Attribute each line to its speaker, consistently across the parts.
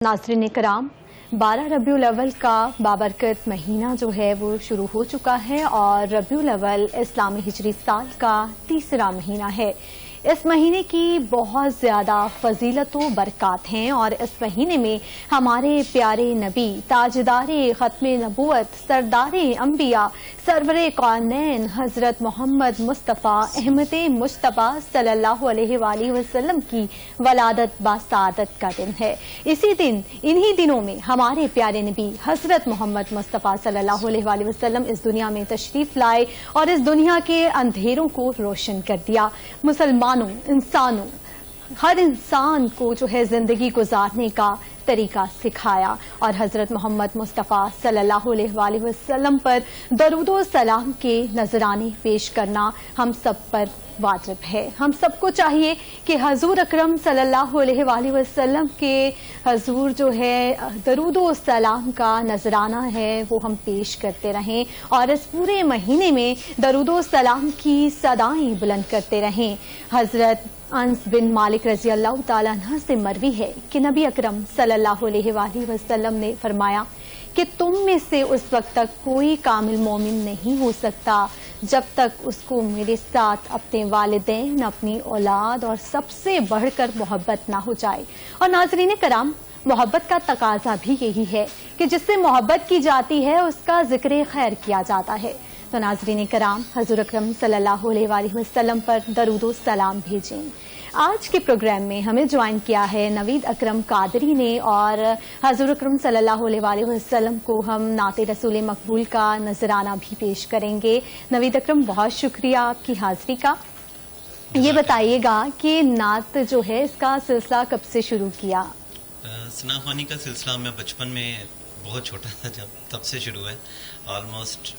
Speaker 1: नाज़रीन कराम 12 रबीउल अव्वल का बाबरकत महीना जो है वो शुरू हो चुका है और रबीउल अव्वल इस्लामी हिजरी साल का तीसरा महीना है। इस महीने की बहुत ज़्यादा फजीलत व बरक़ात हैं और इस महीने में हमारे प्यारे नबी ताजदारे ख़त्मे नबूवत सरदारे अंबिया सरवरे कौनैन हज़रत मोहम्मद मुस्तफ़ा अहमद मुश्तबा सल्लल्लाहु अलैहि वसल्लम की वलादत बासादत का दिन है। इसी दिन इन्हीं दिनों में हमारे प्यारे नबी हज़रत मोहम्मद मुस्तफ़ा सल्लल्लाहु अलैहि वसल्लम इस दुनिया में तशरीफ़ लाए और इस दुनिया के अंधेरों को रोशन कर दिया। मुसलमानों, इंसानों, हर इंसान को जो है जिंदगी गुजारने का तरीका सिखाया और हज़रत मोहम्मद मुस्तफ़ा सल्लल्लाहु अलैहि वसल्लम पर दरूद व सलाम के नजराने पेश करना हम सब पर वाजिब है। हम सबको चाहिए कि हजूर अकरम सल्लल्लाहु अलैहि वसल्लम के हजूर जो है दरूद व सलाम का नजराना है वो हम पेश करते रहें और इस पूरे महीने में दरूद व सलाम की सदाएं बुलंद करते रहें। हजरत अनस बिन मालिक रजी अल्लाह ताला अन्हु से मरवी है कि नबी अकरम सल्लल्लाहु अलैहि वसल्लम ने फरमाया कि तुम में से उस वक्त तक कोई कामिल मोमिन नहीं हो सकता जब तक उसको मेरे साथ अपने वालिदैन, अपनी औलाद और सबसे बढ़कर मोहब्बत ना हो जाए। और नाज़रीन कराम, मोहब्बत का तकाजा भी यही है कि जिससे मोहब्बत की जाती है उसका जिक्र खैर किया जाता है। तो नाज़रीन कराम, हज़ूर अकरम सल्लल्लाहु अलैहि वसल्लम पर दरूद व सलाम भेजें। आज के प्रोग्राम में हमें ज्वाइन किया है नवीद अकरम कादरी ने और हज़ूर अकरम सल्लल्लाहु अलैहि वसल्लम को हम नाते रसूल मकबूल का नजराना भी पेश करेंगे। नवीद अकरम, बहुत शुक्रिया आपकी हाजिरी का। ये बताइएगा कि नात जो है इसका सिलसिला कब से शुरू किया?
Speaker 2: सनाखानी का सिलसिला मैं बचपन में बहुत छोटा था जब तब से शुरू है। ऑलमोस्ट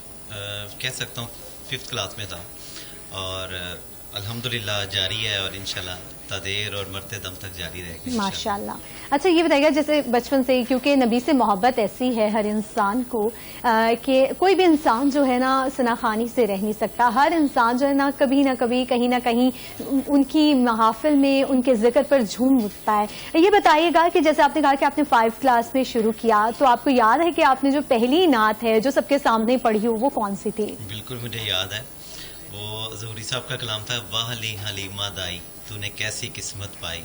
Speaker 2: कह सकता हूँ 5th क्लास में था और अल्हम्दुलिल्लाह जारी है और इंशाल्लाह तादेर और मरते दम तक जारी रहेगी
Speaker 1: माशाल्लाह। अच्छा, ये बताइएगा जैसे बचपन से ही, क्योंकि नबी से मोहब्बत ऐसी है हर इंसान को कि कोई भी इंसान जो है ना सनाखानी से रह नहीं सकता। हर इंसान जो है ना कभी कहीं ना कहीं उनकी महाफिल में उनके जिक्र पर झूम उठता है। ये बताइएगा कि जैसे आपने कहा कि आपने 5th क्लास में शुरू किया, तो आपको याद है कि आपने जो पहली नात है जो सबके सामने पढ़ी हो वो कौन सी थी?
Speaker 2: बिल्कुल मुझे याद है, वो ज़हूरी साहब का कलाम था, वाह ली हलीमा दाई तूने कैसी किस्मत पाई।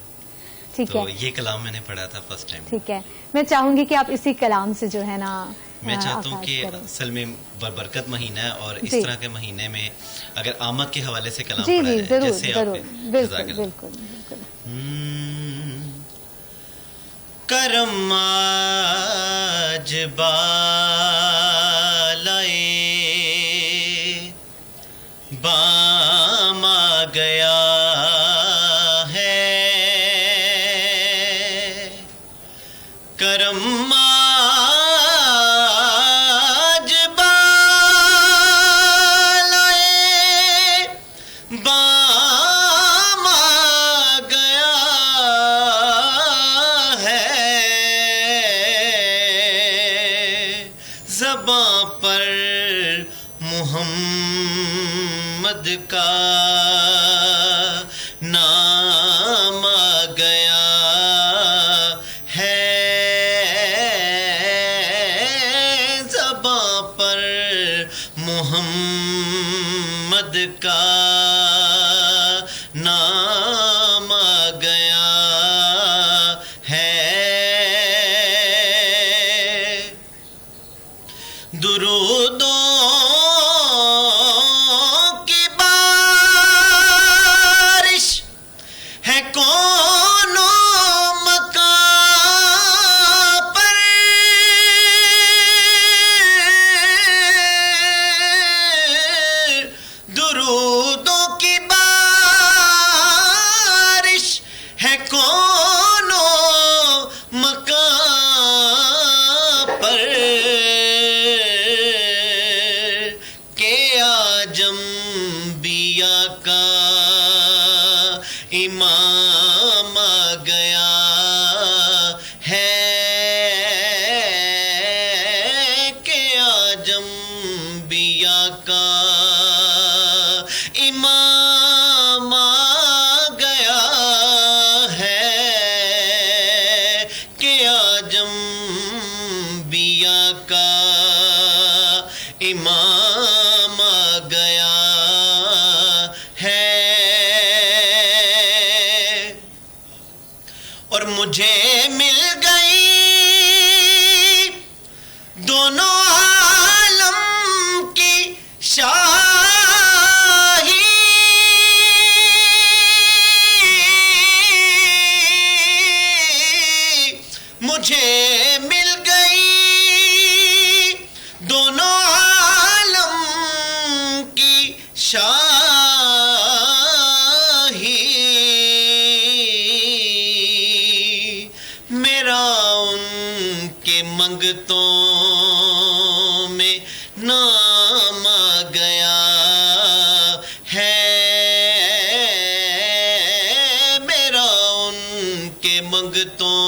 Speaker 1: ठीक
Speaker 2: तो
Speaker 1: है,
Speaker 2: ये कलाम मैंने पढ़ा था फर्स्ट टाइम।
Speaker 1: ठीक है, मैं चाहूंगी कि आप इसी कलाम से जो है ना
Speaker 2: मैं चाहता हूँ कि
Speaker 1: करें।
Speaker 2: असल में बरकत महीना है और इस
Speaker 1: जी।
Speaker 2: तरह के महीने में अगर आमद के हवाले से कलाम
Speaker 1: जी
Speaker 2: पढ़ा
Speaker 1: जी,
Speaker 2: जाए,
Speaker 1: जरूर
Speaker 2: जैसे
Speaker 1: जरूर,
Speaker 2: आपने
Speaker 1: बिल्कुल
Speaker 2: जज़ाकल्लाह।
Speaker 1: बिल्कुल बिल्कुल।
Speaker 2: करम आज बालाए बाम आ गया है, करम आज बालाए बाम आ गया है, ज़बां पर मुहम्मद का नाम आ गया है, ज़बां पर मुहम्मद का नाम आ गया है। दुरूदों की बारिश है कौनो मकां पर, दुरूदों انبیاء کا امام آ گیا ہے، اور مجھے مل گئی دونوں عالم کی شاہی، مجھے مل گئی دونوں عالم کی شاہی، میرا ان کے منگتوں میں نام آ گیا ہے، میرا ان کے منگتوں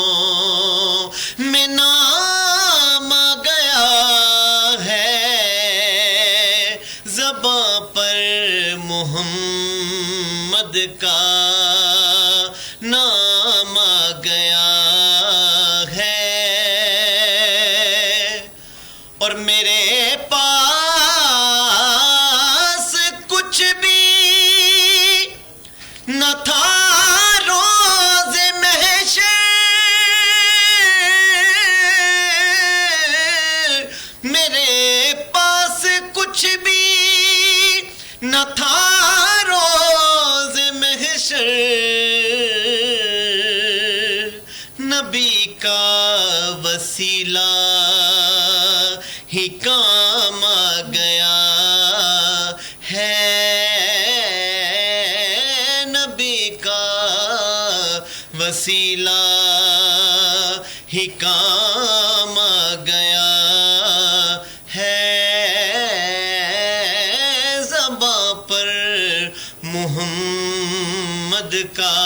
Speaker 2: میں نام آ گیا ہے، زباں پر محمد کا نام آ گیا ہے، اور میرے پاس کچھ بھی نہ تھا روز محشر، میرے پاس کچھ بھی نہ تھا روز محشر، نبی کا وسیلہ ہی کام آ گیا ہے، نبی کا وسیلہ ہی کام آ گیا ہے، زباں پر محمد کا